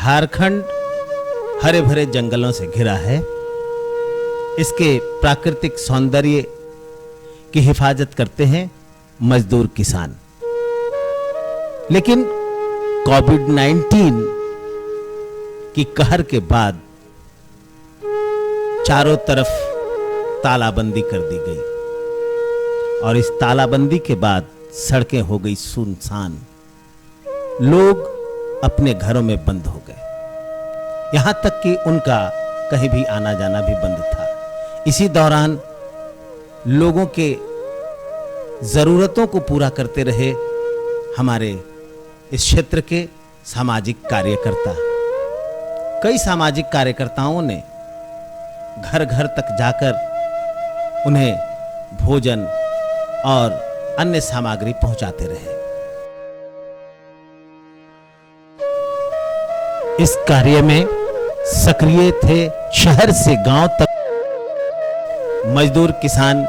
झारखंड हरे भरे जंगलों से घिरा है। इसके प्राकृतिक सौंदर्य की हिफाजत करते हैं मजदूर किसान। लेकिन कोविड-19 की कहर के बाद चारों तरफ तालाबंदी कर दी गई और इस तालाबंदी के बाद सड़कें हो गई सुनसान। लोग अपने घरों में बंद हो गए, यहां तक कि उनका कहीं भी आना जाना भी बंद था। इसी दौरान लोगों के जरूरतों को पूरा करते रहे हमारे इस क्षेत्र के सामाजिक कार्यकर्ता। कई सामाजिक कार्यकर्ताओं ने घर घर तक जाकर उन्हें भोजन और अन्य सामग्री पहुंचाते रहे। इस कार्य में सक्रिय थे शहर से गांव तक मजदूर किसान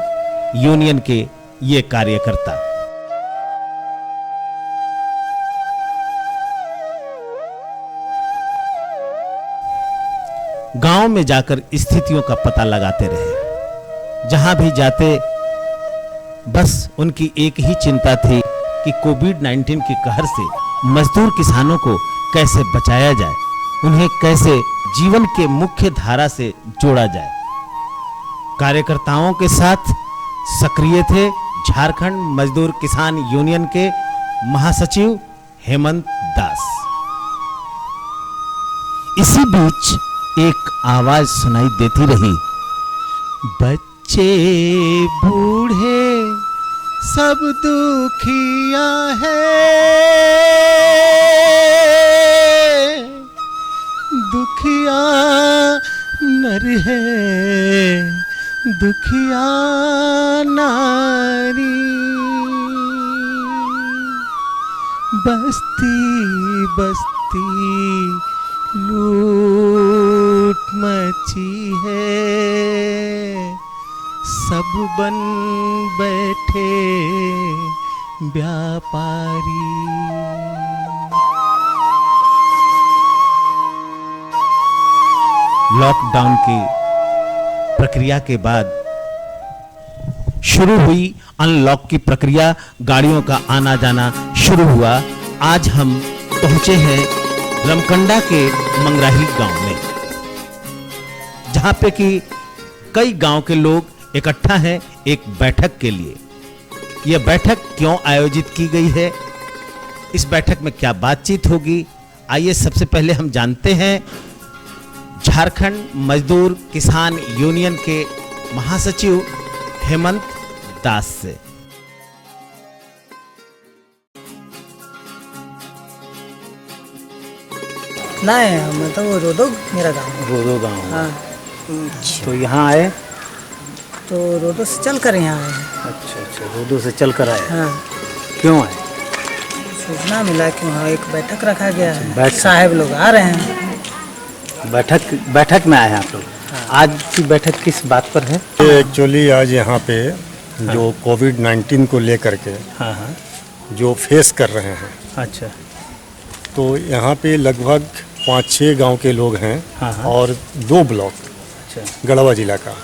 यूनियन के ये कार्यकर्ता। गांव में जाकर स्थितियों का पता लगाते रहे। जहां भी जाते बस उनकी एक ही चिंता थी कि कोविड-19 की कहर से मजदूर किसानों को कैसे बचाया जाए, उन्हें कैसे जीवन के मुख्य धारा से जोड़ा जाए। कार्यकर्ताओं के साथ सक्रिय थे झारखंड मजदूर किसान यूनियन के महासचिव हेमंत दास। इसी बीच एक आवाज सुनाई देती रही, बच्चे बूढ़े सब दुखिया है, दुखिया नर है, दुखिया नारी, बस्ती बस्ती लूट मची है, सब बन बैठे व्यापारी। लॉकडाउन की प्रक्रिया के बाद शुरू हुई अनलॉक की प्रक्रिया, गाड़ियों का आना जाना शुरू हुआ। आज हम पहुंचे हैं रमकंडा के मंगराही गांव में, जहां पे कि कई गांव के लोग इकट्ठा हैं एक बैठक के लिए। यह बैठक क्यों आयोजित की गई है, इस बैठक में क्या बातचीत होगी, आइए सबसे पहले हम जानते हैं झारखंड मजदूर किसान यूनियन के महासचिव हेमंत दास से। नहीं, मैं तो रोदो मेरा गाँव है। रोदो गांव। हाँ। तो यहाँ आए? तो रोदो से चल कर यहाँ आए। अच्छा अच्छा, रोदो से चल कर आए। हाँ। क्यों आए? सूचना मिला कि वहाँ एक बैठक रखा गया है, बैठक। साहब लोग आ रहे हैं। बैठक में आए हैं आप लोग। हाँ। आज की बैठक किस बात पर है? एक्चुअली आज यहाँ पे जो कोविड-19 को लेकर के हाँ हाँ, जो फेस कर रहे हैं, अच्छा, तो यहाँ पे लगभग 5-6 गांव के लोग हैं। हाँ हाँ, और 2 ब्लॉक अच्छा गढ़वा जिला का,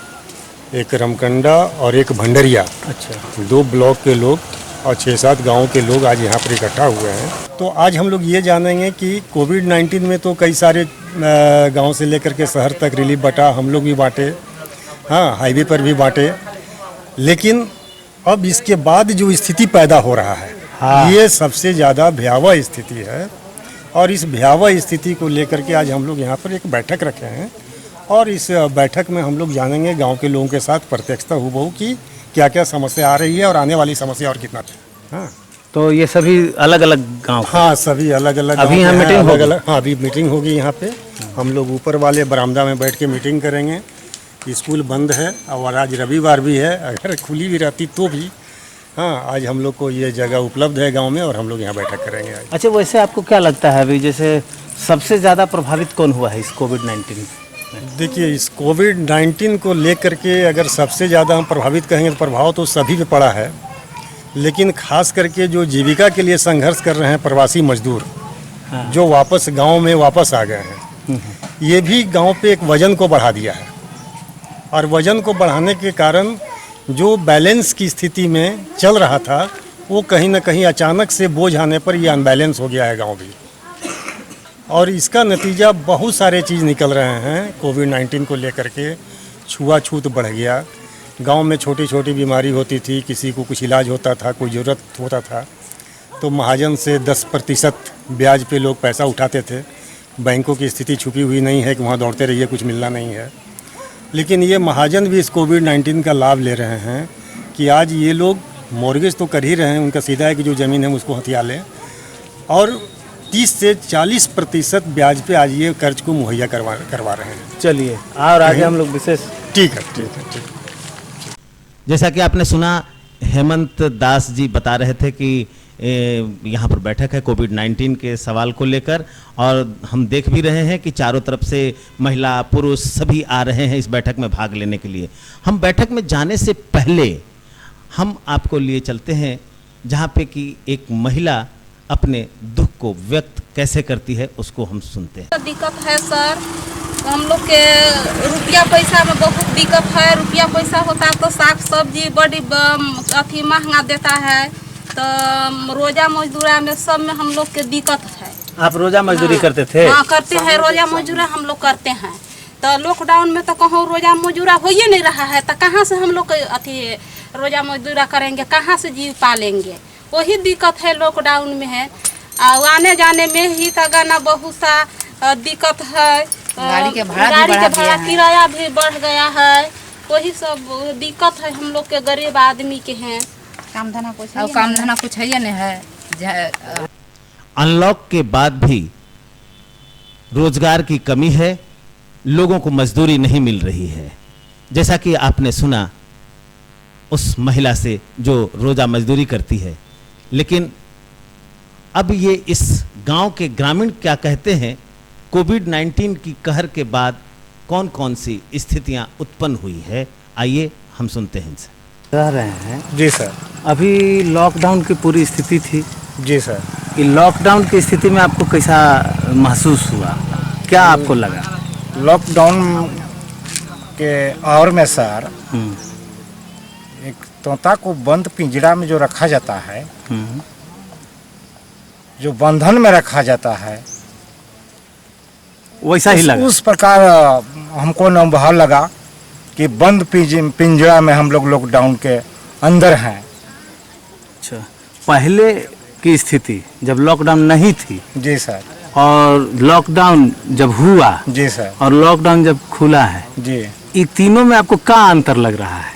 एक रमकंडा और एक भंडरिया, अच्छा, 2 ब्लॉक के लोग और 6-7 गाँव के लोग आज यहाँ पर इकट्ठा हुए हैं। तो आज हम लोग ये जानेंगे कि कोविड-19 में तो कई सारे गांव से लेकर के शहर तक रिलीफ बटा, हम लोग भी बांटे, हाँ, हाईवे पर भी बांटे। लेकिन अब इसके बाद जो स्थिति पैदा हो रहा है, हाँ, ये सबसे ज़्यादा भयावह स्थिति है। और इस भयावह स्थिति को लेकर के आज हम लोग यहाँ पर एक बैठक रखे हैं और इस बैठक में हम लोग जानेंगे गांव के लोगों के साथ प्रत्यक्षता हूबहू की क्या क्या समस्या आ रही है और आने वाली समस्या और कितना। हाँ, तो ये सभी अलग अलग गांव? हाँ, सभी अलग अलग। अभी यहाँ मीटिंग होगी? हाँ, अभी मीटिंग होगी यहाँ पे। हम लोग ऊपर वाले बरामदा में बैठ के मीटिंग करेंगे। स्कूल बंद है और आज रविवार भी है, अगर खुली भी रहती तो भी, हाँ, आज हम लोग को ये जगह उपलब्ध है गांव में और हम लोग यहाँ बैठक करेंगे आज। अच्छा, वैसे आपको क्या लगता है अभी जैसे सबसे ज़्यादा प्रभावित कौन हुआ है इस कोविड-19? देखिए, इस कोविड-19 को लेकर के अगर सबसे ज़्यादा हम प्रभावित कहेंगे तो प्रभाव तो सभी पे पड़ा है, लेकिन खास करके जो जीविका के लिए संघर्ष कर रहे हैं प्रवासी मजदूर, जो वापस गांव में वापस आ गए हैं, ये भी गांव पे एक वजन को बढ़ा दिया है। और वजन को बढ़ाने के कारण जो बैलेंस की स्थिति में चल रहा था, वो कहीं ना कहीं अचानक से बोझ आने पर ये अनबैलेंस हो गया है गांव भी। और इसका नतीजा बहुत सारे चीज़ निकल रहे हैं। कोविड-19 को लेकर के छुआछूत बढ़ गया। गांव में छोटी छोटी बीमारी होती थी, किसी को कुछ इलाज होता था, कोई ज़रूरत होता था, तो महाजन से 10% ब्याज पे लोग पैसा उठाते थे। बैंकों की स्थिति छुपी हुई नहीं है कि वहाँ दौड़ते रहिए, कुछ मिलना नहीं है। लेकिन ये महाजन भी इस कोविड-19 का लाभ ले रहे हैं कि आज ये लोग मॉर्गेज तो कर ही रहे हैं, उनका सीधा है कि जो ज़मीन है उसको हथिया लें, और 30 से 40% ब्याज पे आज ये कर्ज को मुहैया करवा रहे हैं। चलिए और आगे हम लोग विशेष ठीक है। जैसा कि आपने सुना, हेमंत दास जी बता रहे थे कि यहाँ पर बैठक है कोविड-19 के सवाल को लेकर, और हम देख भी रहे हैं कि चारों तरफ से महिला पुरुष सभी आ रहे हैं इस बैठक में भाग लेने के लिए। हम बैठक में जाने से पहले हम आपको लिए चलते हैं जहाँ पे कि एक महिला अपने दुख को व्यक्त कैसे करती है, उसको हम सुनते हैं। दिक्कत है सर, हम लोग के रुपया पैसा में बहुत दिक्कत है। रुपया पैसा होता तो साग सब्जी बड़ी अथी महंगा देता है, तो रोजा मजदूरा में सब में हम लोग के दिक्कत है। आप रोजा मजदूरी हाँ, करते थे? हाँ करते हैं, रोजा मजदूरा हम लोग करते हैं। तो लॉकडाउन में तो कहूँ रोजा मजदूरा हो ही नहीं रहा है, तो कहाँ से हम लोग अथी रोजा मजदूरा करेंगे, कहाँ से जीव पालेंगे? वही दिक्कत है लॉकडाउन में है। आने जाने में ही तो गाना बहुत सा दिक्कत है। गाड़ी के भाड़ा किराया भी बढ़ गया है। वही सब दिक्कत है, हम लोग के गरीब आदमी के हैं। काम धंधा कुछ है नहीं है। अनलॉक के बाद भी रोजगार की कमी है, लोगों को मजदूरी नहीं मिल रही है। जैसा कि आपने सुना उस महिला से जो रोजा मजदूरी करती है, लेकिन अब ये इस गांव के ग्रामीण क्या कहते हैं, कोविड-19 की कहर के बाद कौन कौन सी स्थितियां उत्पन्न हुई है, आइए हम सुनते हैं इनसे। कह रहे हैं जी सर। अभी लॉकडाउन की पूरी स्थिति थी। जी सर। ये लॉकडाउन की स्थिति में आपको कैसा महसूस हुआ, क्या आपको लगा? लॉकडाउन के और में सर, एक तोता को बंद पिंजरा में जो रखा जाता है, जो बंधन में रखा जाता है, वैसा ही लगा। उस प्रकार हमको अनुभव लगा कि बंद पिंजरा में हम लोग लॉकडाउन के अंदर हैं। अच्छा, पहले की स्थिति जब लॉकडाउन नहीं थी, जी सर, और लॉकडाउन जब हुआ, जी सर, और लॉकडाउन जब खुला है, जी, ये तीनों में आपको क्या अंतर लग रहा है?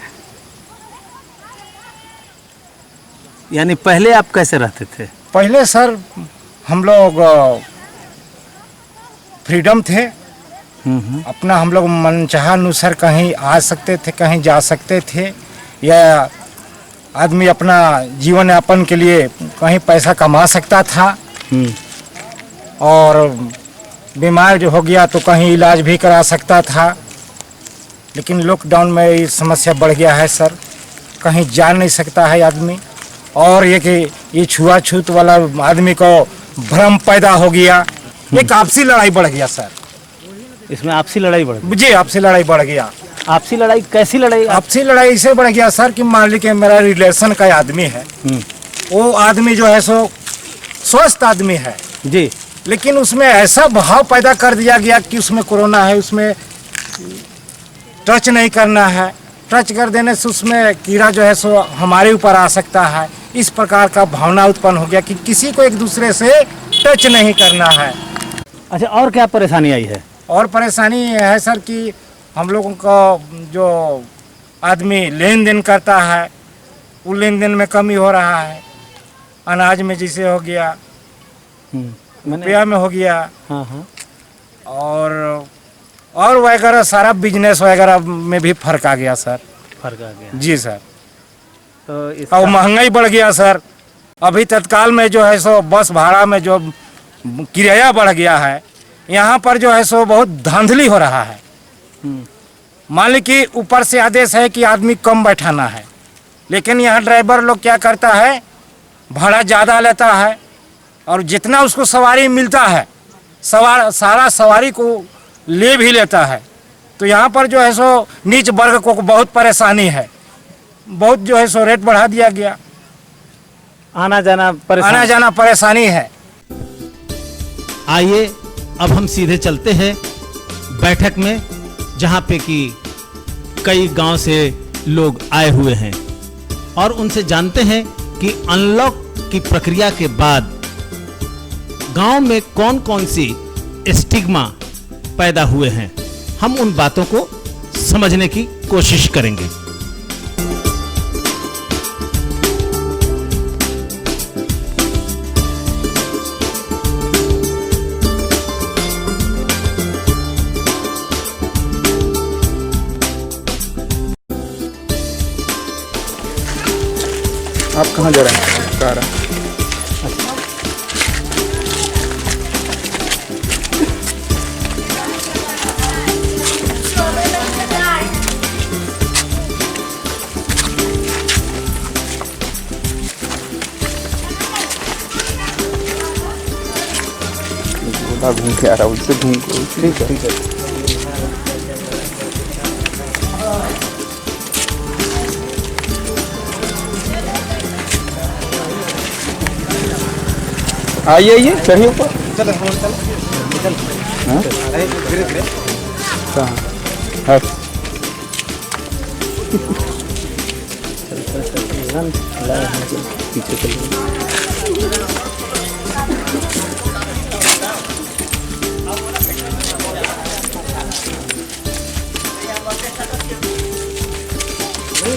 यानी पहले आप कैसे रहते थे? पहले सर हम लोग फ्रीडम थे, अपना हम लोग मनचाहा अनुसार कहीं आ सकते थे, कहीं जा सकते थे, या आदमी अपना जीवन यापन के लिए कहीं पैसा कमा सकता था, और बीमार जो हो गया तो कहीं इलाज भी करा सकता था। लेकिन लॉकडाउन में ये समस्या बढ़ गया है सर, कहीं जा नहीं सकता है आदमी, और ये कि ये छुआछूत वाला आदमी को भ्रम पैदा हो गया, एक आपसी लड़ाई बढ़ गया सर। इसमें आपसी लड़ाई बढ़ गई? जी, आपसी लड़ाई बढ़ गया। आपसी लड़ाई कैसी लड़ाई? आपसी लड़ाई इससे बढ़ गया सर कि मान लीजिए मेरा रिलेशन का आदमी है, वो आदमी जो है सो स्वस्थ आदमी है जी, लेकिन उसमें ऐसा भाव पैदा कर दिया गया कि उसमें कोरोना है, उसमें टच नहीं करना है, टच कर देने से उसमें कीड़ा जो है सो हमारे ऊपर आ सकता है। इस प्रकार का भावना उत्पन्न हो गया कि किसी को एक दूसरे से टच नहीं करना है। अच्छा, और क्या परेशानी आई है? और परेशानी है सर कि हम लोगों का जो आदमी लेन देन करता है, वो लेन देन में कमी हो रहा है। अनाज में जैसे हो गया, रुपया में हो गया, हाँ हाँ, और वगैरह सारा बिजनेस वगैरह में भी फर्क आ गया सर। फर्क आ गया जी सर। तो और महंगाई बढ़ गया सर। अभी तत्काल में जो है सो बस भाड़ा में जो किराया बढ़ गया है, यहाँ पर जो है सो बहुत धांधली हो रहा है। मान ली कि ऊपर से आदेश है कि आदमी कम बैठाना है, लेकिन यहाँ ड्राइवर लोग क्या करता है, भाड़ा ज़्यादा लेता है और जितना उसको सवारी मिलता है सारा सवारी को ले भी लेता है। तो यहाँ पर जो है सो नीच वर्ग को बहुत परेशानी है, बहुत जो है सो रेट बढ़ा दिया गया, आना जाना परेशानी है। आइए अब हम सीधे चलते हैं बैठक में, जहां पे कि कई गांव से लोग आए हुए हैं और उनसे जानते हैं कि अनलॉक की प्रक्रिया के बाद गांव में कौन कौन सी स्टिग्मा पैदा हुए हैं। हम उन बातों को समझने की कोशिश करेंगे। आप कहाँ जा रहे हैं? कहाँ रहे हैं? घूम के आ रहा हूँ, उससे घूम के। ठीक है। आइए चढ़िए ऊपर। हाँ पीछे चलिए।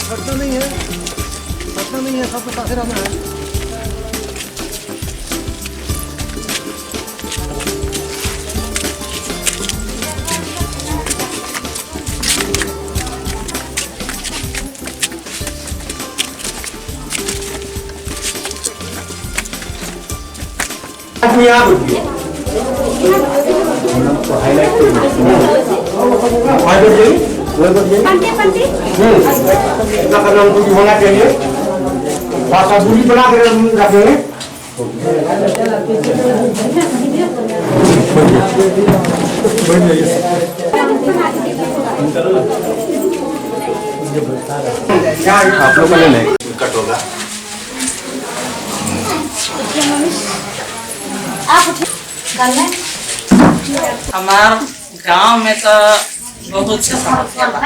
फटना नहीं है, सबको पासे रहना है। होना चाहिए, भाषा दूरी बना के रखेंगे। आप लोग का ले लें। कट होगा। हमार गांव में तो बहुत से समस्या बा।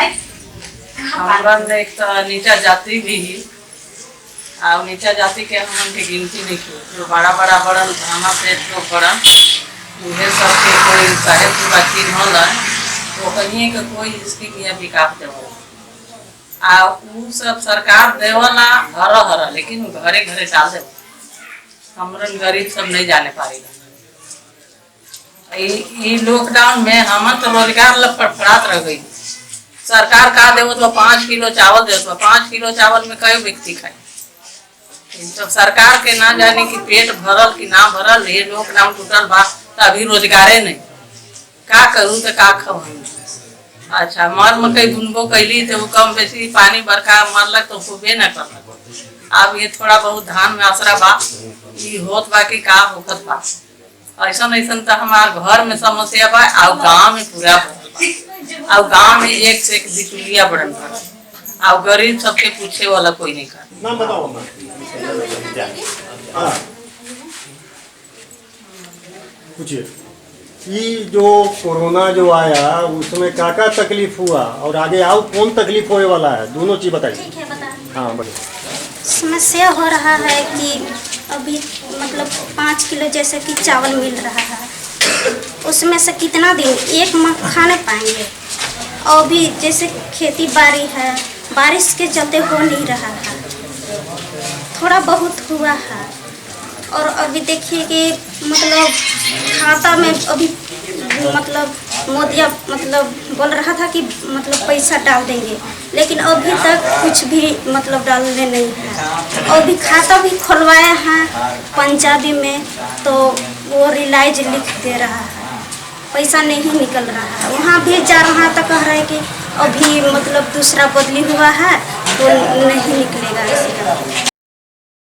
हमारा में एक तो नीचा जाति भी ही, और नीचा जाति के हम के गिनती नहीं की, जो बड़ा बड़न धामा पेट लोग बड़न उन्हें सबके कोई साहेब पूरा चीज होला तो कहीं का कोई इसकी किया विकास देवल आ उ सब सरकार देवला हर लेकिन घरे घरे डाल दे। हमरन गरीब सब नहीं जाने पाएगा। ये लॉकडाउन में हम तो रोजगार लपड़ात रह गई। सरकार का दे तो 5 किलो चावल दे तो 5 किलो चावल में कई व्यक्ति खाए। तो सरकार के ना जाने कि पेट भरल कि ना भरल, ये लॉकडाउन टूटल बा तो अभी रोजगारे नहीं, का करूँ तो का खाऊँ। अच्छा मर मकई बुनबो कैली तो कम बेसी पानी बरखा मरलक तो खूबे न करलक। अब ये थोड़ा बहुत धान में असरा बा, ये होत बा कि का होत बा। ऐसा तो हमारे घर में समस्या बा और गांव में पूरा बा। और गांव में एक से एक बिचुलिया बढ़न बा और गरीब सबके पूछे वाला कोई नहीं कर। पूछिए, ये जो कोरोना जो आया उसमें क्या क्या तकलीफ हुआ और आगे आओ कौन तकलीफ होने वाला है, दोनों चीज बताइए। ठीक है बता। हाँ बोलिए। समस्या हो रहा है कि अभी मतलब 5 किलो जैसे कि चावल मिल रहा है, उसमें से कितना दिन एक माह खा नहीं पाएंगे। और भी जैसे खेती बाड़ी है, बारिश के चलते हो नहीं रहा है, थोड़ा बहुत हुआ है। और अभी देखिए कि मतलब खाता में अभी मतलब मोदिया मतलब बोल रहा था कि मतलब पैसा डाल देंगे, लेकिन अभी तक कुछ भी मतलब डालने नहीं है। और भी खाता भी खुलवाया है पंजाबी में, तो वो रिलाइज लिख दे रहा है, पैसा नहीं निकल रहा है। वहाँ भी जा रहा था, कह रहे कि अभी मतलब दूसरा बदली हुआ है तो नहीं निकलेगा।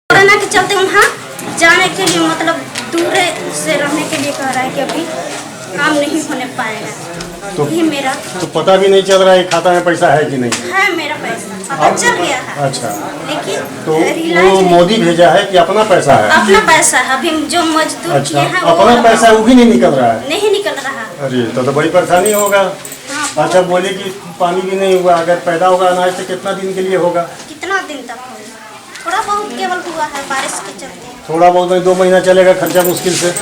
कोरोना के चलते वहाँ जाने के लिए मतलब दूर से रहने के लिए कह रहा है कि अभी काम नहीं होने पाएगा। तो ये मेरा तो पता भी नहीं चल रहा है खाता में पैसा है कि नहीं है, मेरा पैसा पता चल गया है, अच्छा लेकिन तो रिलायंस वो नहीं- मोदी भेजा है कि अपना पैसा है अपना पैसा है। अभी जो मजदूर अच्छा किए हैं अपना पैसा है, वो भी नहीं निकल रहा है नहीं निकल रहा। अरे तो बड़ी परेशानी होगा। हाँ, अच्छा बोले कि पानी भी नहीं हुआ, अगर पैदा होगा अनाज तो कितना दिन के लिए होगा? कितना दिन तक होगा? थोड़ा बहुत केवल हुआ है बारिश के चलते। थोड़ा बहुत नहीं, 2 महीना चलेगा खर्चा मुश्किल से।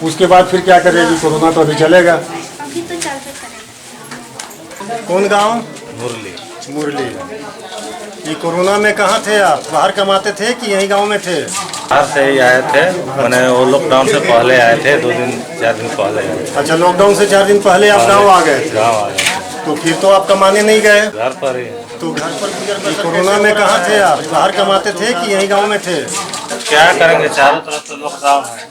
उसके बाद फिर क्या करेगी? कोरोना तो अभी चलेगा। अभी तो चलते करेगा। कौन गांव? मुरली। मुरली। ये कोरोना में कहाँ थे आप? बाहर कमाते थे कि यही गांव में थे? बाहर से ही आए थे, मैंने वो लॉकडाउन से पहले आए थे, 2 दिन 4 दिन पहले आए थे। अच्छा लॉकडाउन से 4 दिन पहले आप गांव आ गए थे? गाँव आ गए तो फिर तो आप कमाने नहीं गए? घर पर ही। तो घर पर कोरोना में कहाँ थे आप? बाहर कमाते थे कि यही गांव में थे? क्या करेंगे, चारों तरफ तो लॉकडाउन है,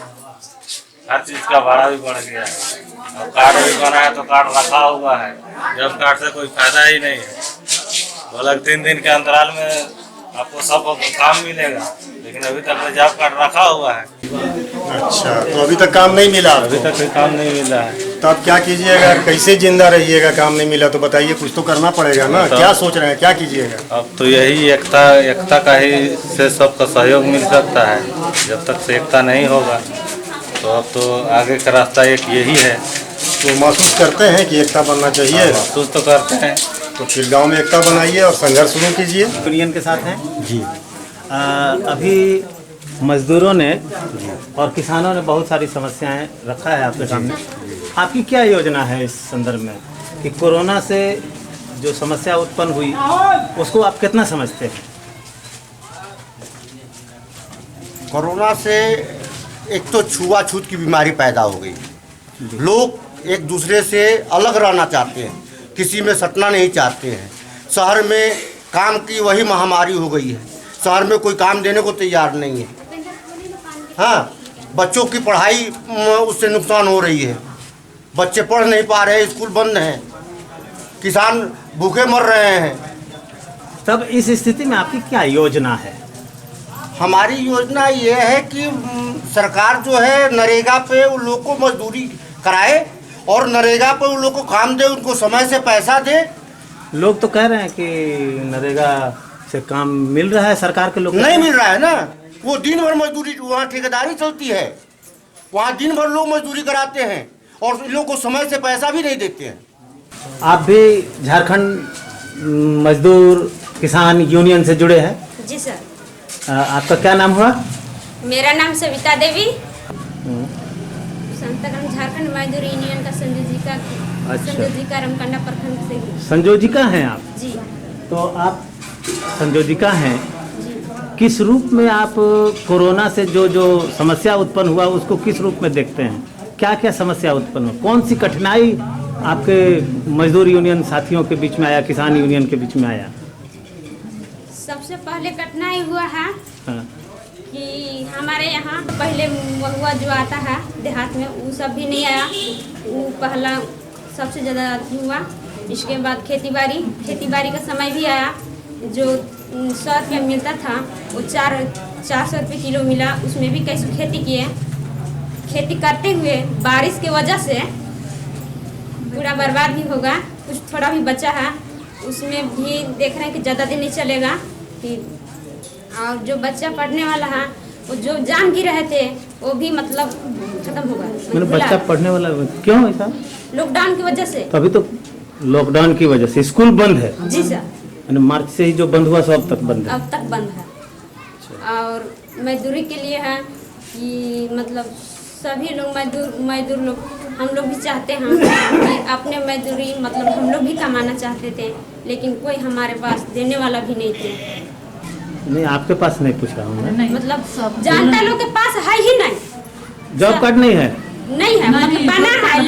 हर चीज का भाड़ा भी बढ़ गया है। और कार्ड भी बना है तो कार्ड रखा हुआ है, जब कार्ड से कोई फायदा ही नहीं है। तो अलग 3 दिन के अंतराल में आपको सब काम मिलेगा, लेकिन अभी तक जॉब कार्ड रखा हुआ है। अच्छा तो अभी तक काम नहीं मिला? अभी तक कोई काम नहीं मिला है। तो आप क्या कीजिएगा? कैसे जिंदा रहिएगा? काम नहीं मिला तो बताइए, कुछ तो करना पड़ेगा ना। क्या सोच रहे हैं, क्या कीजिएगा? अब तो यही एकता का ही से सबका सहयोग मिल सकता है। जब तक से एकता नहीं होगा तो अब तो आगे का रास्ता एक यही है। तो महसूस करते हैं कि एकता बनना चाहिए? महसूस तो करते हैं। तो फिर गांव में एकता बनाइए और संघर्ष शुरू कीजिए। यूनियन के साथ हैं जी। अभी मजदूरों ने और किसानों ने बहुत सारी समस्याएं रखा है आपके सामने। आपकी क्या योजना है इस संदर्भ में कि कोरोना से जो समस्या उत्पन्न हुई उसको आप कितना समझते हैं? कोरोना से एक तो छुआछूत की बीमारी पैदा हो गई। लोग एक दूसरे से अलग रहना चाहते हैं, किसी में सटना नहीं चाहते हैं। शहर में काम की वही महामारी हो गई है, शहर में कोई काम देने को तैयार नहीं है। हाँ, बच्चों की पढ़ाई उससे नुकसान हो रही है, बच्चे पढ़ नहीं पा रहे हैं, स्कूल बंद हैं, किसान भूखे मर रहे हैं। तब इस स्थिति में आपकी क्या योजना है? हमारी योजना ये है कि सरकार जो है नरेगा पे उन लोग को मजदूरी कराए और नरेगा पे उन लोग को काम दे, उनको समय से पैसा दे। लोग तो कह रहे हैं कि नरेगा से काम मिल रहा है, सरकार के लोग नहीं मिल रहा है ना। वो दिन भर मजदूरी, वहाँ ठेकेदारी चलती है, वहाँ दिन भर लोग मजदूरी कराते हैं और इन लोग को समय से पैसा भी नहीं देते हैं। आप भी झारखंड मजदूर किसान यूनियन से जुड़े हैं? जी सर। आपका क्या नाम हुआ? मेरा नाम सविता देवी, संतगंज झारखंड मजदूर यूनियन का संयोजिका। अच्छा। संयोजिका रमकंडा प्रखंड से। संयोजिका हैं आप? जी। तो आप संयोजिका हैं, जी। किस रूप में आप कोरोना से जो समस्या उत्पन्न हुआ उसको किस रूप में देखते हैं? क्या क्या समस्या उत्पन्न हुआ? कौन सी कठिनाई आपके मजदूर यूनियन साथियों के बीच में आया, किसान यूनियन के बीच में आया? सबसे पहले कठिनाई हुआ है हाँ। कि हमारे यहाँ पहले महुआ जो आता है देहात में वो सब भी नहीं आया, वो पहला सबसे ज़्यादा हुआ। इसके बाद खेती बाड़ी का समय भी आया, जो 100 रुपये मिलता था वो 400 रुपये किलो मिला। उसमें भी कैसे खेती किए, खेती करते हुए बारिश के वजह से पूरा बर्बाद भी होगा। कुछ थोड़ा भी बचा है, उसमें भी देख रहे हैं कि ज़्यादा दिन नहीं चलेगा कि, और जो बच्चा पढ़ने वाला है वो जो जान की रहे थे वो भी मतलब खत्म होगा। मैंने बच्चा पढ़ने वाला क्यों ऐसा? लॉकडाउन की वजह से। तो अभी तो लॉकडाउन की वजह से स्कूल बंद है? जी सर। मैंने मार्च से ही जो बंद हुआ सो अब तक बंद है? अब तक बंद है। और मजदूरी के लिए है कि मतलब सभी लोग मजदूर लोग, हम लोग भी चाहते हैं कि अपने मजदूरी मतलब हम लोग भी कमाना चाहते थे, लेकिन कोई हमारे पास देने वाला भी नहीं थे। नहीं, आपके पास नहीं पूछ रहा हूँ मैं। मतलब जानता लोग के पास है ही नहीं, जॉब कार्ड नहीं है? नहीं है, मतलब बना है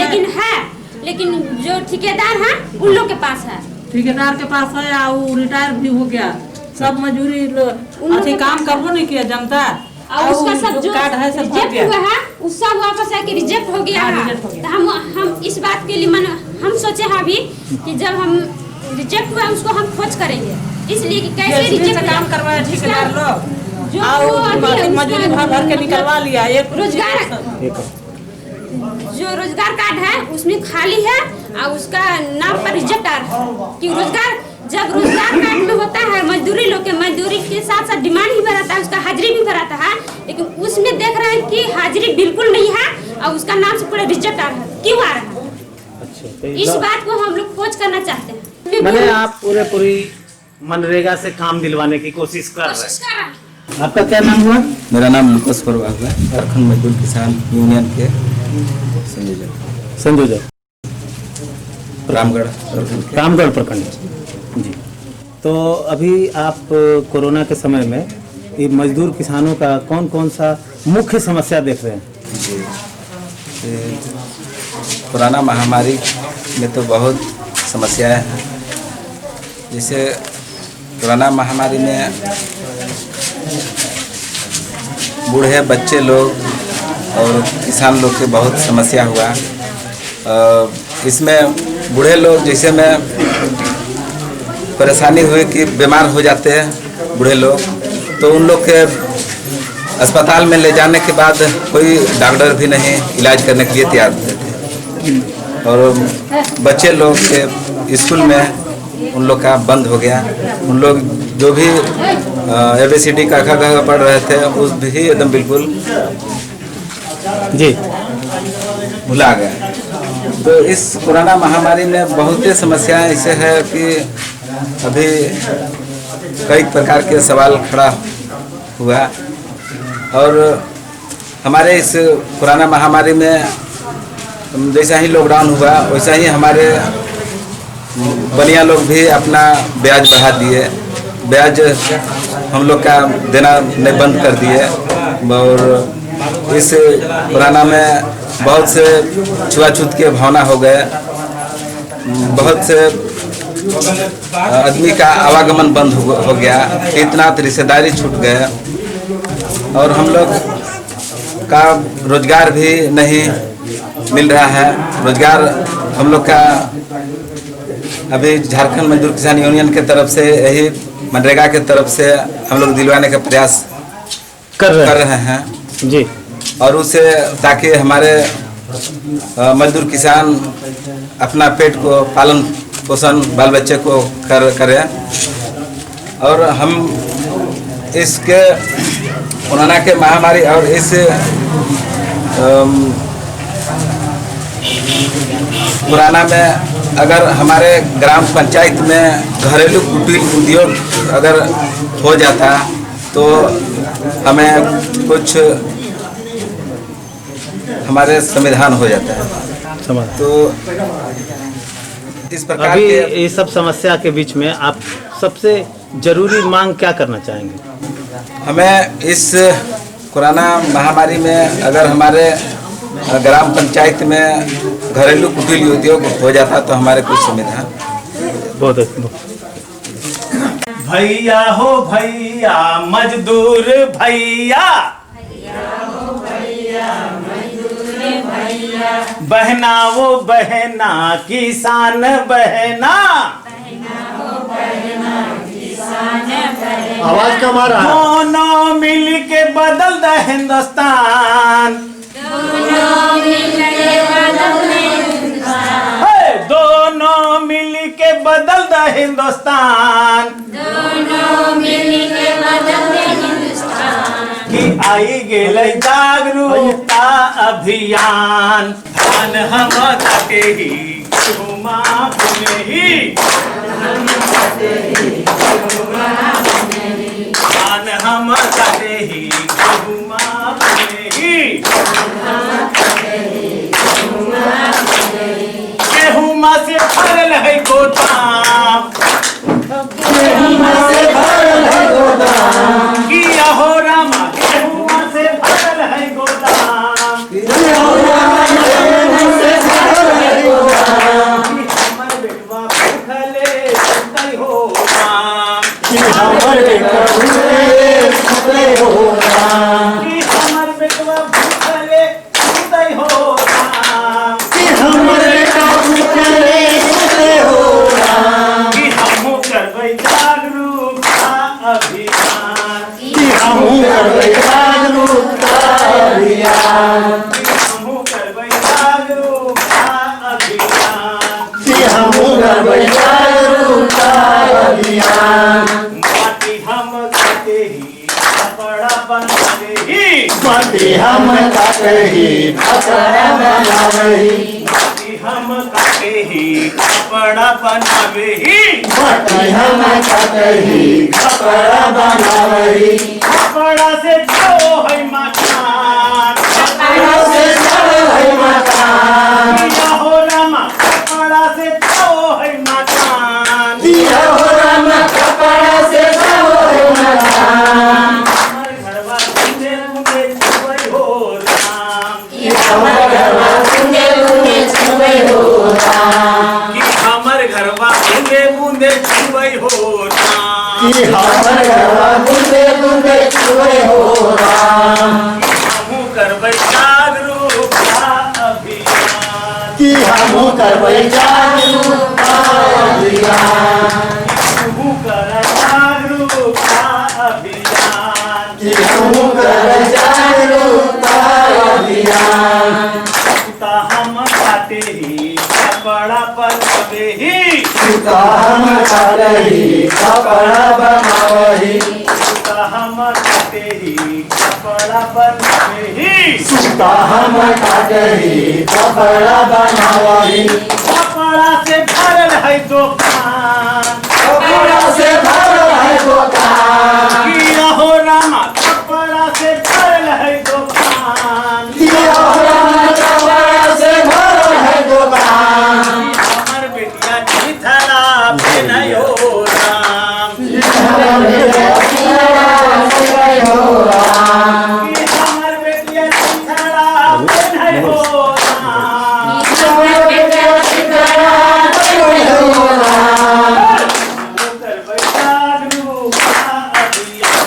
लेकिन जो ठेकेदार हैं उन लोग के पास है। ठेकेदार के पास है या वो रिटायर भी हो गया, सब मजदूरी अथी काम करबो नहीं किया जनता। और उसका सब जो कार्ड है सब रिजेक्ट हुआ है वो सब वापस आके रिजेक्ट हो गया है। तो हम इस बात के लिए हम सोचे हैं अभी कि जब हम रिजेक्ट हुआ उसको हम खोज करेंगे, इसलिए कि कैसे रिजेक्ट काम करवाया ठेकेदार लोग, मजदूरी भर भर के निकलवा लिया। एक रोजगार जो रोजगार कार्ड है उसमें खाली है और उसका नाम पर रिजेक्ट आ रहा है कि रोजगार, जब रोजगार कार्ड में होता है मजदूरी लोग के मजदूरी के साथ साथ डिमांड भी भराता है, उसका हाजिरी भी भराता है, लेकिन उसमें देख रहे हैं कि हाजिरी बिल्कुल नहीं है और उसका नाम से पूरा रिजेक्ट आ रहा है। क्यों आ रहा है? अच्छा, इस बात को हम लोग खोज करना चाहते हैं। मैंने आप पूरी मनरेगा से काम दिलवाने की कोशिश कर रहे हैं। आपका क्या नाम हुआ? मेरा नाम मुकेश परवाह है, झारखंड मजदूर किसान यूनियन के संयोजक रामगढ़ प्रखंड जी। तो अभी आप कोरोना के समय में ये मजदूर किसानों का कौन कौन सा मुख्य समस्या देख रहे हैं? जी, कोरोना महामारी में तो बहुत समस्याएं हैं। जैसे कोरोना महामारी में बूढ़े बच्चे लोग और किसान लोग के बहुत समस्या हुआ। इसमें बूढ़े लोग जैसे में परेशानी हुई कि बीमार हो जाते हैं बूढ़े लोग, तो उन लोग के अस्पताल में ले जाने के बाद कोई डॉक्टर भी नहीं इलाज करने के लिए तैयार थे। और बच्चे लोग के स्कूल में उन लोग का बंद हो गया। उन लोग जो भी ABCD का ख पढ़ रहे थे उस भी एकदम बिल्कुल जी भुला गया। तो इस कोरोना महामारी में बहुत ही समस्याएं ऐसे है कि अभी कई प्रकार के सवाल खड़ा हुआ। और हमारे इस कोरोना महामारी में जैसा ही लॉकडाउन हुआ वैसा ही हमारे बनिया लोग भी अपना ब्याज बढ़ा दिए। ब्याज हम लोग का देना नहीं बंद कर दिए। और इस कोरोना में बहुत से छुआछूत के भावना हो गए। बहुत से आदमी का आवागमन बंद हो गया। इतना रिश्तेदारी छूट गए। और हम लोग का रोजगार भी नहीं मिल रहा है। रोजगार हम लोग का अभी झारखंड मजदूर किसान यूनियन के तरफ से यही मनरेगा के तरफ से हम लोग दिलवाने का प्रयास कर रहे हैं जी। और उसे ताकि हमारे मजदूर किसान अपना पेट को पालन पोषण बाल बच्चे को करें। और हम इसके कोरोना के महामारी और इस कोरोना में अगर हमारे ग्राम पंचायत में घरेलू कुटीर उद्योग अगर हो जाता तो हमें कुछ हमारे संविधान हो जाता है। तो इस प्रकार अभी के ये सब समस्या के बीच में आप सबसे जरूरी मांग क्या करना चाहेंगे? हमें इस कोरोना महामारी में अगर हमारे ग्राम पंचायत में घरेलू कुटीर उद्योग हो जाता तो हमारे कुछ संविधान बहुत भैया हो भैया मजदूर भैया, बहना वो बहना किसान बहना, आवाज कम आ रहा है। दोनों मिल के बदल द हिंदुस्तान, दोनों मिल के बदल द हिंदुस्तान, कि आई गेल जागरूकता अभियान, धान हम काटे ही घुमा पुने ही, धान हम काटे ही घुमा पुने ही, गेहूं से भरल है गोदाम, किया हो रामा गेहूं से भरल है गोदाम, हमर बेटवा भूखले सुतई हो राम, हमर बेटवा भूखले सुतई हो राम, हमर बेटवा भूखले सुतई हो राम, हमर बेटवा भूखले सुतई हो राम। करबै जागरूकता अभियान। माटी हम काटे ही कपड़ा बनावे ही, माटी हम काटे ही कपड़ा बनावे ही, माटी हम काटे ही कपड़ा बनावे ही, माटी हम काटे ही कपड़ा बनावे ही। कपड़ा से जो है मकान, कपड़ा से जो है मकान, दिया हो रामा कपड़ा से जो है मकान, दिया हो रामा कपड़ा से जो है मकान। हमारे घरवा सुने मुझे छुपै हो राम, कि हमारे घरवा सुने मुझे छुपै हो राम, कि हमारे घरवा सुने मुझे छुपै हो राम, कि हमारे घरवा सुने मुझे छुपै हो राम। हमहू करबै जागरूकता अभियान, कि हमहू करबै जागरूकता अभियान, हमहू करबै जागरूकता अभियान, कि हमहू करबै जागरूकता अभियान। सूता हम काटे ही कपड़ा बनावे ही, सूता हम काटे ही कपड़ा बनावे ही, सूता हम काटे ही कपड़ा बनावे ही, सूता हम काटे ही कपड़ा बनावे ही। कपड़ा से भरल है दुकान, कपड़ा से भरल है दुकान, किया हो रामा कपड़ा से भरल है दुकान, किया हो रामा कपड़ा से भरल है दुकान। हमर बेटिया चिथड़ा पेनय हो राम, हमर बेटिया चिथड़ा पेनय हो राम, कि हमर बेटिया चिथड़ा पेनय हो राम, हमर बेटिया चिथड़ा पेनय हो राम। करबै जागरूकता अभियान,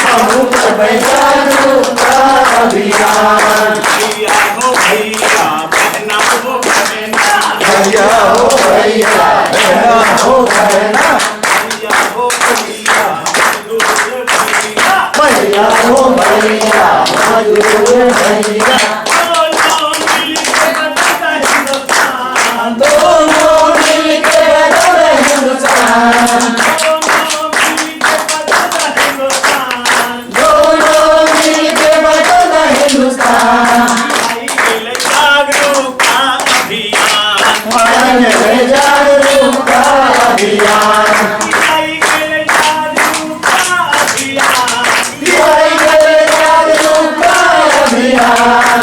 हमहू करबै जागरूकता अभियान। भैया हो भैया बहना हो बहना, भैया हो भैया बहना हो बहना, भैया हो भैया मजदूर भैया, भैया हो भैया मजदूर भैया। दोनों मिल के बदला हिंदुस्तान, दोनों मिल के बदला हिंदुस्तान, दोनों मिल के बदला हिंदुस्तान, दोनों मिल के बदला हिंदुस्तान। आई गेल जागरूकता अभियान, आई गेल जागरूकता अभियान, आई गेल जागरूकता अभियान, आई गेल जागरूकता अभियान।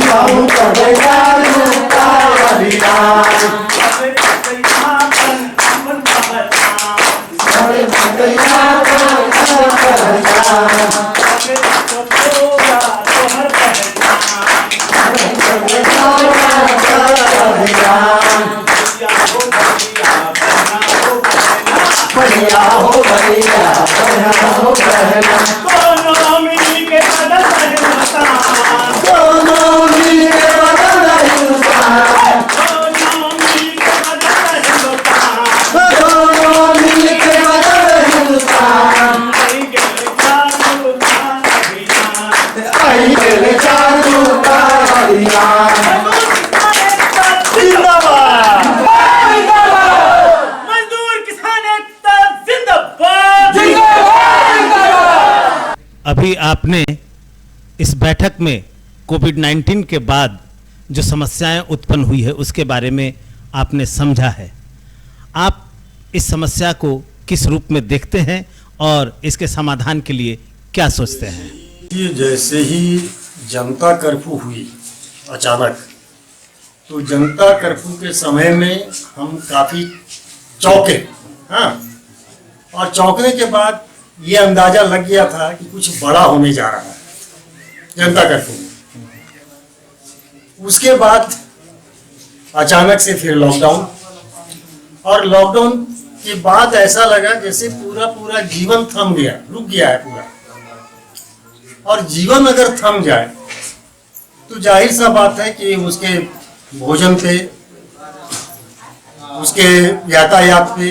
हमहू करबै जागरूकता अभियान, सबे पैसापन अपन पहचान, सबे पैसापन अपन पहचान, सबे तोरा तोहर पहचान, सबे तोरा तोहर अभियान। भैया हो भैया बहना हो बहना, दोनों मिल के बदल हिंदुस्तान, दोनों मिल के बदल हिंदुस्तान, दोनों मिल के बदल हिंदुस्तान, दोनों मिल के बदल हिंदुस्तान। आई गेल जागरूकता अभियान, आई गेल जागरूकता अभियान। जिंदाबाद, मजदूर किसान एकता जिंदाबाद, जिंदाबाद। अभी आपने इस बैठक में कोविड-19 के बाद जो समस्याएं उत्पन्न हुई है उसके बारे में आपने समझा है। आप इस समस्या को किस रूप में देखते हैं और इसके समाधान के लिए क्या सोचते हैं? ये जैसे ही जनता कर्फ्यू हुई अचानक, तो जनता कर्फ्यू के समय में हम काफ़ी चौंके। हाँ, और चौंकने के बाद ये अंदाज़ा लग गया था कि कुछ बड़ा होने जा रहा है जनता कर्फ्यू। उसके बाद अचानक से फिर लॉकडाउन, और लॉकडाउन के बाद ऐसा लगा जैसे पूरा जीवन थम गया, रुक गया है पूरा। और जीवन अगर थम जाए तो जाहिर सा बात है कि उसके भोजन पे, उसके यातायात पे,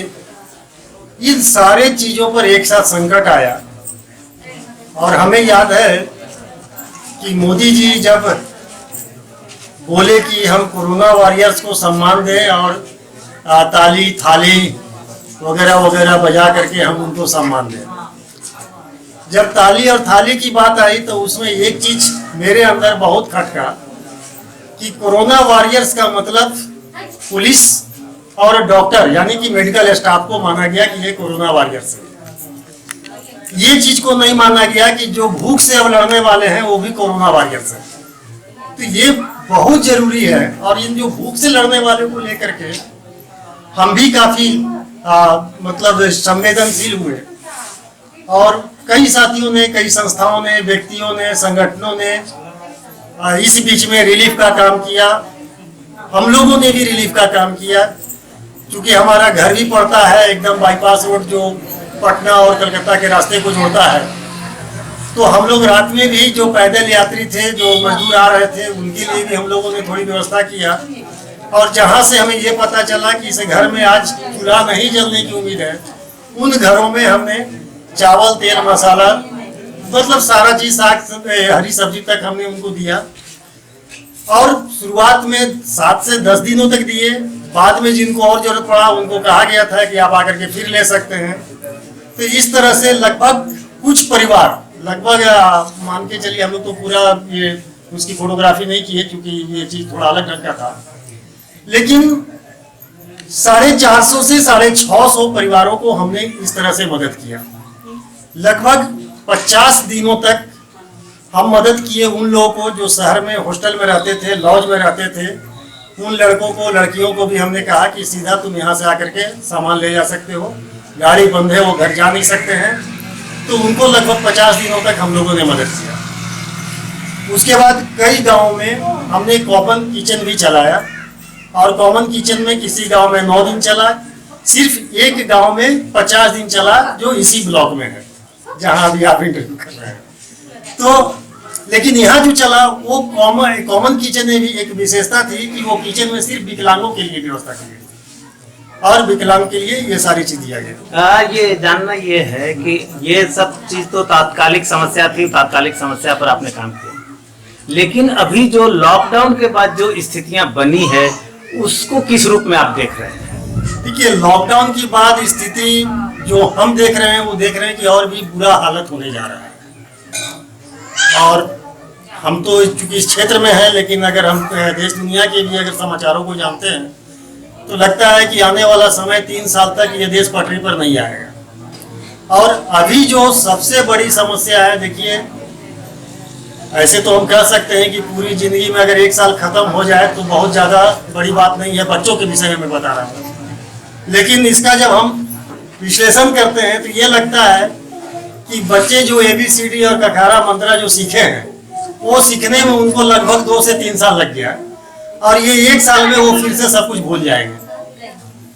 इन सारे चीज़ों पर एक साथ संकट आया। और हमें याद है कि मोदी जी जब बोले कि हम कोरोना वॉरियर्स को सम्मान दें और ताली थाली वगैरह वगैरह बजा करके हम उनको सम्मान दें। जब ताली और थाली की बात आई तो उसमें एक चीज मेरे अंदर बहुत खटका कि कोरोना वॉरियर्स का मतलब पुलिस और डॉक्टर यानी कि मेडिकल स्टाफ को माना गया कि ये कोरोना वॉरियर्स है। ये चीज को नहीं माना गया कि जो भूख से अब लड़ने वाले हैं वो भी कोरोना वॉरियर्स है। तो ये बहुत जरूरी है और इन जो भूख से लड़ने वाले को लेकर के हम भी काफी मतलब संवेदनशील हुए और कई साथियों ने, कई संस्थाओं ने, व्यक्तियों ने, संगठनों ने इस बीच में रिलीफ का काम किया। हम लोगों ने भी रिलीफ का काम किया क्योंकि हमारा घर भी पड़ता है एकदम बाईपास रोड जो पटना और कलकत्ता के रास्ते को जोड़ता है। तो हम लोग रात में भी जो पैदल यात्री थे, जो मजदूर आ रहे थे, उनके लिए भी हम लोगों ने थोड़ी व्यवस्था किया। और जहाँ से हमें ये पता चला कि इस घर में आज चूल्हा नहीं जलने की उम्मीद है, उन घरों में हमने चावल, तेल, मसाला मतलब सारा चीज, साग हरी सब्जी तक हमने उनको दिया। और शुरुआत में 7 से 10 दिनों तक दिए। बाद में जिनको और जरूरत पड़ा उनको कहा गया था कि आप आकर के फिर ले सकते हैं। तो इस तरह से लगभग कुछ परिवार, लगभग मान के चलिए, हम लोग तो पूरा ये उसकी फोटोग्राफी नहीं की है क्योंकि ये चीज थोड़ा अलग ढंग का था, लेकिन 450 से 650 परिवारों को हमने इस तरह से मदद किया। लगभग 50 दिनों तक हम मदद किए उन लोगों को जो शहर में हॉस्टल में रहते थे, लॉज में रहते थे। उन लड़कों को, लड़कियों को भी हमने कहा कि सीधा तुम यहाँ से आकर के सामान ले जा सकते हो, गाड़ी बंद है, वो घर जा नहीं सकते हैं। तो उनको लगभग 50 दिनों तक हम लोगों ने मदद किया। उसके बाद कई गाँव में हमने कॉमन किचन भी चलाया और कॉमन किचन में किसी गाँव में 9 दिन चला, सिर्फ एक गाँव में 50 दिन चला जो इसी ब्लॉक में है जहाँ अभी आप इंटरव्यू कर रहे हैं। तो लेकिन यहाँ जो चला वो कॉमन किचन में भी एक विशेषता थी कि वो किचन में सिर्फ विकलांगों के लिए व्यवस्था की गई और विकलांग के लिए ये सारी चीज दिया गया। ये जानना ये है कि ये सब चीज तो तात्कालिक समस्या थी, तात्कालिक समस्या पर आपने काम किया, लेकिन अभी जो लॉकडाउन के बाद जो स्थितियां बनी है उसको किस रूप में आप देख रहे हैं? देखिए, लॉकडाउन की बाद स्थिति जो हम देख रहे हैं वो देख रहे हैं कि और भी बुरा हालत होने जा रहा है। और हम तो चूंकि इस क्षेत्र में है, लेकिन अगर हम देश दुनिया के भी अगर समाचारों को जानते हैं तो लगता है कि आने वाला समय 3 साल तक ये देश पटरी पर नहीं आएगा। और अभी जो सबसे बड़ी समस्या है, देखिए, ऐसे तो हम कह सकते हैं कि पूरी जिंदगी में अगर 1 साल खत्म हो जाए तो बहुत ज़्यादा बड़ी बात नहीं है, बच्चों के विषय में बता रहा हूँ। लेकिन इसका जब हम विश्लेषण करते हैं तो ये लगता है कि बच्चे जो ABCD और कखारा मंत्रा जो सीखे हैं वो सीखने में उनको लगभग 2 से 3 साल लग गया और ये 1 साल में वो फिर से सब कुछ भूल जाएंगे।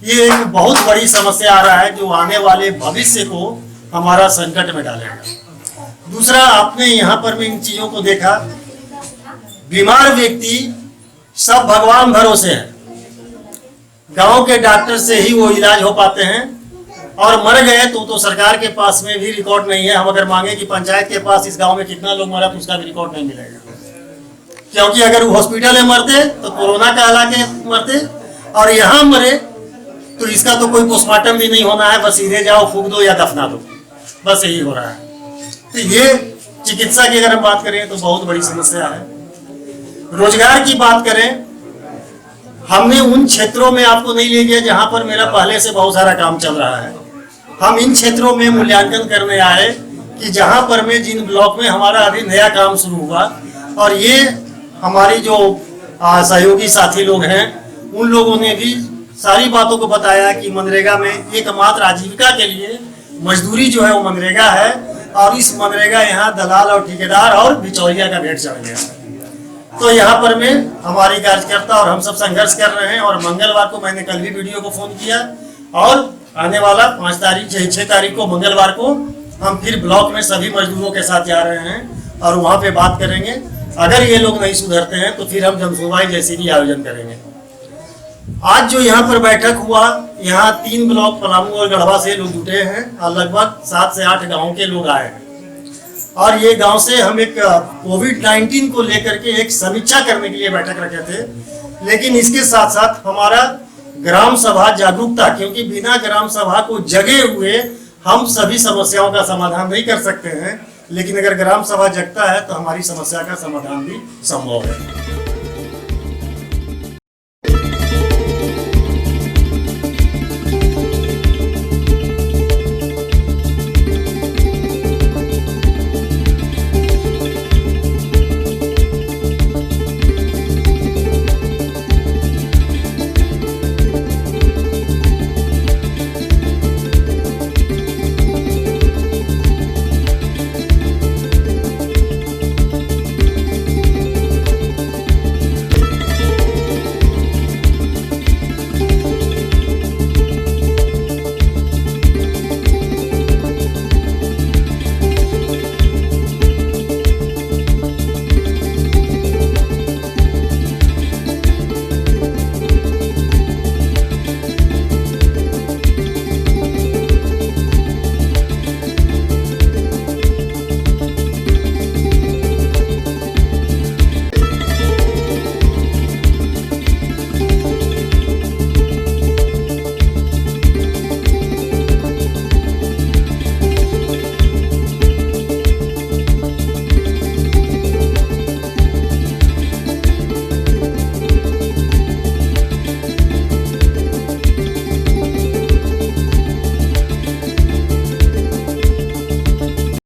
ये एक बहुत बड़ी समस्या आ रहा है जो आने वाले भविष्य को हमारा संकट में डालेगा। दूसरा, आपने यहाँ पर भी इन चीजों को देखा, बीमार व्यक्ति सब भगवान भरोसे है, गांव के डॉक्टर से ही वो इलाज हो पाते हैं और मर गए तो सरकार के पास में भी रिकॉर्ड नहीं है। हम अगर मांगे कि पंचायत के पास इस गांव में कितना लोग मरा तो उसका भी रिकॉर्ड नहीं मिलेगा, क्योंकि अगर वो हॉस्पिटल में मरते तो कोरोना का के मरते और यहाँ मरे तो इसका तो कोई पोस्टमार्टम भी नहीं होना है, बस सीधे जाओ, फूंक दो या दफना दो, बस यही हो रहा है। तो ये चिकित्सा की अगर हम बात करें तो बहुत बड़ी समस्या है। रोजगार की बात करें, हमने उन क्षेत्रों में आपको नहीं ले गया जहां पर मेरा पहले से बहुत सारा काम चल रहा है। हम इन क्षेत्रों में मूल्यांकन करने आए कि जहां पर में जिन ब्लॉक में हमारा अभी नया काम शुरू हुआ और ये हमारी जो सहयोगी साथी लोग हैं उन लोगों ने भी सारी बातों को बताया कि मनरेगा में एकमात्र आजीविका के लिए मजदूरी जो है वो मनरेगा है और इस मनरेगा यहाँ दलाल और ठेकेदार और बिचौलिया का भेंट चढ़ गया है। तो यहाँ पर में हमारी कार्यकर्ता और हम सब संघर्ष कर रहे हैं और मंगलवार को मैंने कल भी वीडियो को फोन किया और आने वाला 6 तारीख को मंगलवार को हम फिर ब्लॉक में सभी मजदूरों के साथ जा रहे हैं और वहाँ पे बात करेंगे। अगर ये लोग नहीं सुधरते हैं तो फिर हम जनसुनवाई जैसी भी आयोजन करेंगे। आज जो यहाँ पर बैठक हुआ, यहाँ 3 ब्लॉक पलामू और गढ़वा से लोग जुटे हैं और लगभग 7 से 8 गाँव के लोग आए हैं। और ये गांव से हम एक कोविड-19 को लेकर के एक समीक्षा करने के लिए बैठक रखे थे। लेकिन इसके साथ साथ हमारा ग्राम सभा जागरूकता, क्योंकि बिना ग्राम सभा को जगे हुए हम सभी समस्याओं का समाधान नहीं कर सकते हैं, लेकिन अगर ग्राम सभा जगता है तो हमारी समस्या का समाधान भी संभव है।